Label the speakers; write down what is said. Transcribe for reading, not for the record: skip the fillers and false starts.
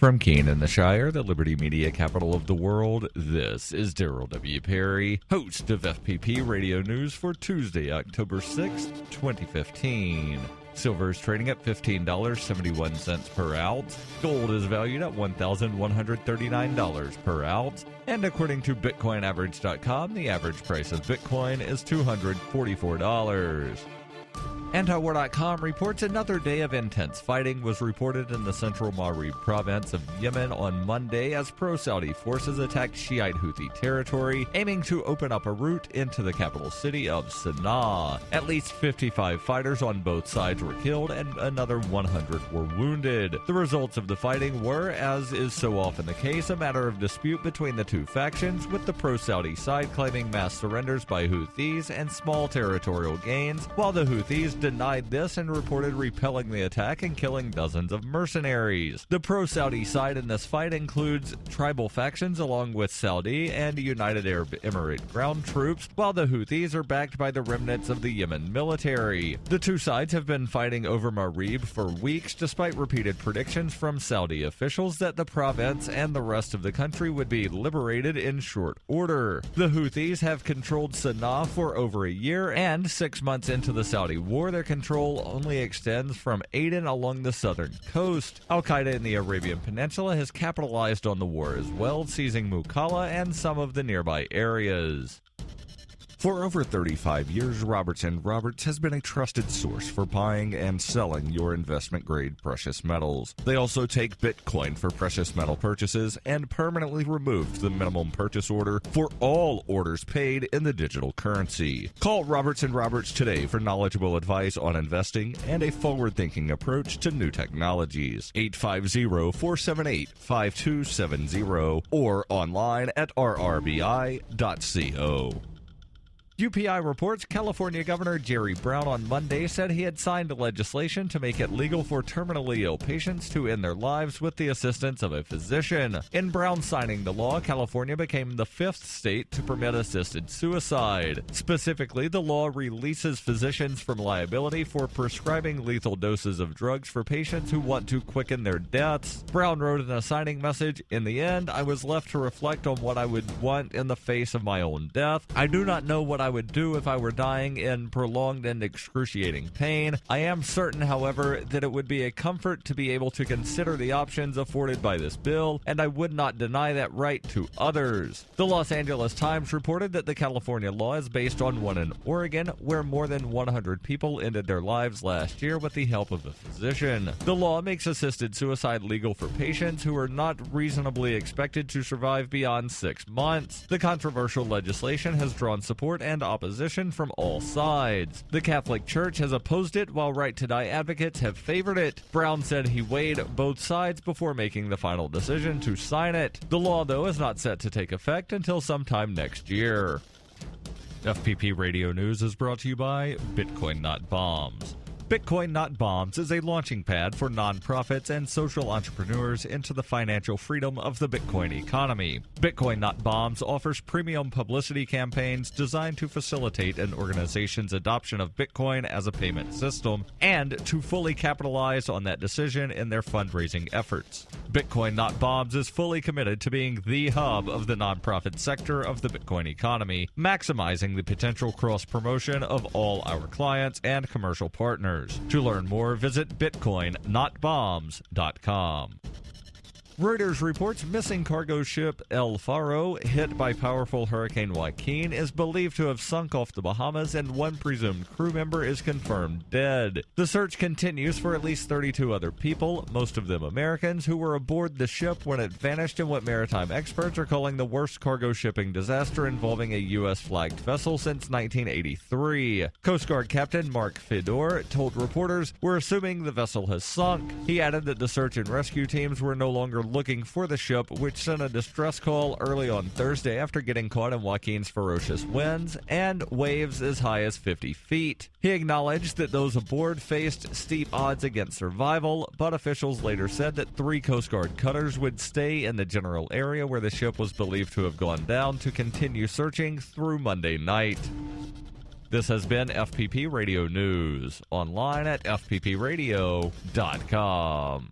Speaker 1: From Keene in the Shire, the Liberty Media capital of the world, this is Daryl W. Perry, host of FPP Radio News for Tuesday, October 6th, 2015. Silver is trading at $15.71 per ounce. Gold is valued at $1,139 per ounce. And according to BitcoinAverage.com, the average price of Bitcoin is $244. Antiwar.com reports another day of intense fighting was reported in the central Marib province of Yemen on Monday as pro-Saudi forces attacked Shiite Houthi territory, aiming to open up a route into the capital city of Sana'a. At least 55 fighters on both sides were killed and another 100 were wounded. The results of the fighting were, as is so often the case, a matter of dispute between the two factions, with the pro-Saudi side claiming mass surrenders by Houthis and small territorial gains, while the Houthis denied this and reported repelling the attack and killing dozens of mercenaries. The pro-Saudi side in this fight includes tribal factions along with Saudi and United Arab Emirate ground troops, while the Houthis are backed by the remnants of the Yemen military. The two sides have been fighting over Marib for weeks, despite repeated predictions from Saudi officials that the province and the rest of the country would be liberated in short order. The Houthis have controlled Sana'a for over a year, and 6 months into the Saudi war, their control only extends from Aden along the southern coast. Al-Qaeda in the Arabian Peninsula has capitalized on the war as well, seizing Mukalla and some of the nearby areas. For over 35 years, Roberts & Roberts has been a trusted source for buying and selling your investment-grade precious metals. They also take Bitcoin for precious metal purchases and permanently removed the minimum purchase order for all orders paid in the digital currency. Call Roberts & Roberts today for knowledgeable advice on investing and a forward-thinking approach to new technologies. 850-478-5270 or online at rrbi.co. UPI reports California Governor Jerry Brown on Monday said he had signed legislation to make it legal for terminally ill patients to end their lives with the assistance of a physician. In Brown signing the law, California became the 5th state to permit assisted suicide. Specifically, the law releases physicians from liability for prescribing lethal doses of drugs for patients who want to quicken their deaths. Brown wrote in a signing message, "In the end, I was left to reflect on what I would want in the face of my own death. I do not know what I would do if I were dying in prolonged and excruciating pain. I am certain, however, that it would be a comfort to be able to consider the options afforded by this bill, and I would not deny that right to others." The Los Angeles Times reported that the California law is based on one in Oregon, where more than 100 people ended their lives last year with the help of a physician. The law makes assisted suicide legal for patients who are not reasonably expected to survive beyond 6 months. The controversial legislation has drawn support and opposition from all sides. The Catholic Church has opposed it, while Right to Die advocates have favored it. Brown said he weighed both sides before making the final decision to sign it. The law, though, is not set to take effect until sometime next year. FPP Radio News is brought to you by Bitcoin Not Bombs. Bitcoin Not Bombs is a launching pad for nonprofits and social entrepreneurs into the financial freedom of the Bitcoin economy. Bitcoin Not Bombs offers premium publicity campaigns designed to facilitate an organization's adoption of Bitcoin as a payment system and to fully capitalize on that decision in their fundraising efforts. Bitcoin Not Bombs is fully committed to being the hub of the nonprofit sector of the Bitcoin economy, maximizing the potential cross-promotion of all our clients and commercial partners. To learn more, visit bitcoinnotbombs.com. Reuters reports missing cargo ship El Faro, hit by powerful Hurricane Joaquin, is believed to have sunk off the Bahamas, and one presumed crew member is confirmed dead. The search continues for at least 32 other people, most of them Americans, who were aboard the ship when it vanished in what maritime experts are calling the worst cargo shipping disaster involving a U.S.-flagged vessel since 1983. Coast Guard Captain Mark Fedor told reporters, "We're assuming the vessel has sunk." He added that the search and rescue teams were no longer looking for the ship, which sent a distress call early on Thursday after getting caught in Joaquin's ferocious winds and waves as high as 50 feet. He acknowledged that those aboard faced steep odds against survival, but officials later said that 3 Coast Guard cutters would stay in the general area where the ship was believed to have gone down to continue searching through Monday night. This has been FPP Radio News, online at fppradio.com.